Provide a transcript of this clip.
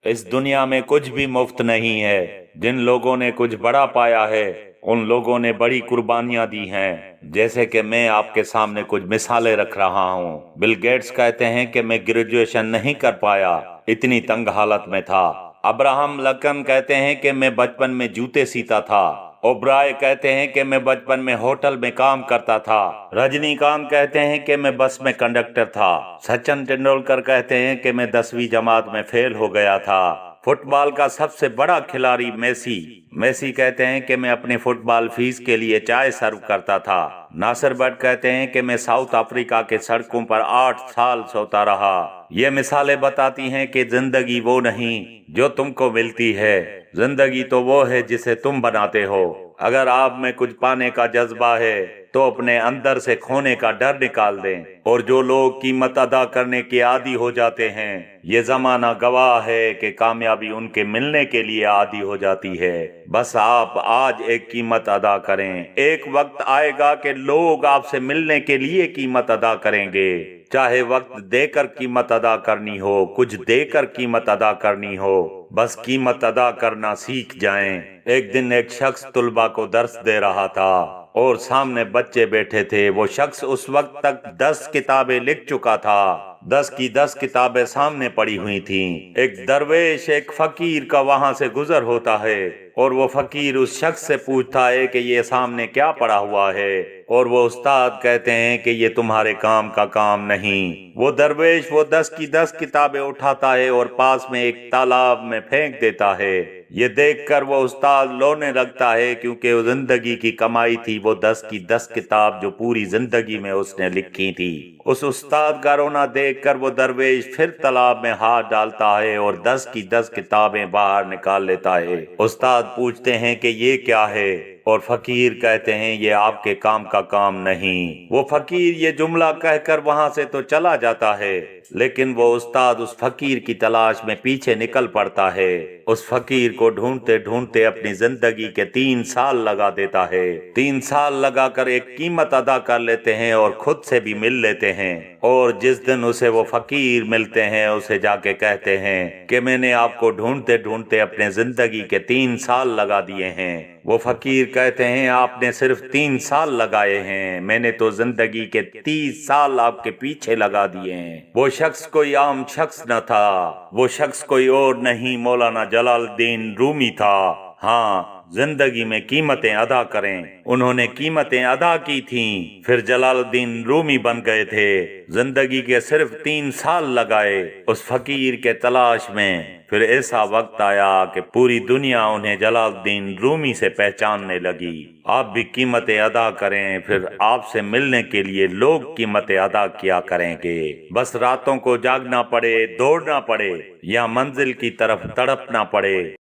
इस दुनिया में कुछ भी मुफ्त नहीं है। जिन लोगों ने कुछ बड़ा पाया है उन लोगों ने बड़ी कुर्बानियां दी हैं। जैसे कि मैं आपके सामने कुछ मिसालें रख रहा हूँ। बिल गेट्स कहते हैं कि मैं ग्रेजुएशन नहीं कर पाया, इतनी तंग हालत में था। अब्राहम लिंकन कहते हैं कि मैं बचपन में जूते सीता था। ओबराय कहते हैं कि मैं बचपन में होटल में काम करता था। रजनीकांत कहते हैं कि मैं बस में कंडक्टर था। सचिन तेंदुलकर कहते हैं कि मैं 10वीं जमात में फेल हो गया था। फुटबॉल का सबसे बड़ा खिलाड़ी मेसी कहते हैं कि मैं अपने फुटबॉल फीस के लिए चाय सर्व करता था। नासिर भट्ट कहते हैं कि मैं साउथ अफ्रीका के सड़कों पर 8 साल सोता रहा। ये मिसालें बताती हैं कि जिंदगी वो नहीं जो तुमको मिलती है, जिंदगी तो वो है जिसे तुम बनाते हो। अगर आप में कुछ पाने का जज्बा है तो अपने अंदर से खोने का डर निकाल दें। और जो लोग कीमत अदा करने के आदी हो जाते हैं, ये जमाना गवाह है कि कामयाबी उनके मिलने के लिए आदी हो जाती है। बस आप आज एक कीमत अदा करें। एक वक्त आएगा कि लोग आपसे मिलने के लिए कीमत अदा करेंगे। चाहे वक्त देकर कीमत अदा करनी हो, कुछ देकर कीमत अदा करनी हो, बस कीमत अदा करना सीख जाएं। एक दिन एक शख्स तुलबा को दर्स दे रहा था और सामने बच्चे बैठे थे। वो शख्स उस वक्त तक 10 किताबें लिख चुका था। 10 की 10 किताबें सामने पड़ी हुई थीं। एक दरवेश एक फकीर का वहां से गुजर होता है और वो फकीर उस शख्स से पूछता है कि ये सामने क्या पड़ा हुआ है। और वो उस्ताद कहते हैं कि ये तुम्हारे काम का काम नहीं। वो दरवेश वो 10 की 10 किताबें उठाता है और पास में एक तालाब में फेंक देता है। ये देखकर वो उस्ताद रोने लगता है, क्योंकि वो जिंदगी की कमाई थी वो 10 की 10 किताब जो पूरी जिंदगी में उसने लिखी थी। उस उस्ताद का रोना देखकर वो दरवेश फिर तालाब में हाथ डालता है और 10 की 10 किताबें बाहर निकाल लेता है। उस्ताद पूछते हैं कि ये क्या है, और फकीर कहते हैं ये आपके काम का काम नहीं। वो फकीर ये जुमला कहकर वहां से तो चला जाता है, लेकिन वो उस्ताद उस फकीर की तलाश में पीछे निकल पड़ता है। उस फकीर को ढूंढते ढूंढते अपनी जिंदगी के 3 साल लगा देता है। 3 साल लगाकर एक कीमत अदा कर लेते हैं और खुद से भी मिल लेते हैं। और जिस दिन उसे वो फकीर मिलते हैं, उसे जाके कहते हैं कि मैंने आपको ढूंढते ढूंढते अपने जिंदगी के 3 साल लगा दिए हैं। वो फकीर कहते हैं आपने सिर्फ 3 साल लगाए हैं, मैंने तो जिंदगी के 30 साल आपके पीछे लगा दिए हैं। वो शख्स कोई आम शख्स न था, वो शख्स कोई और नहीं, मौलाना जलालुद्दीन रूमी था। हाँ, जिंदगी में कीमतें अदा करें। उन्होंने कीमतें अदा की थीं, फिर जलालुद्दीन रूमी बन गए थे। जिंदगी के सिर्फ 3 साल लगाए उस फकीर के तलाश में। फिर ऐसा वक्त आया कि पूरी दुनिया उन्हें जलालुद्दीन रूमी से पहचानने लगी। आप भी कीमतें अदा करें, फिर आपसे मिलने के लिए लोग कीमतें अदा किया करेंगे। बस रातों को जागना पड़े, दौड़ना पड़े या मंजिल की तरफ तड़पना पड़े,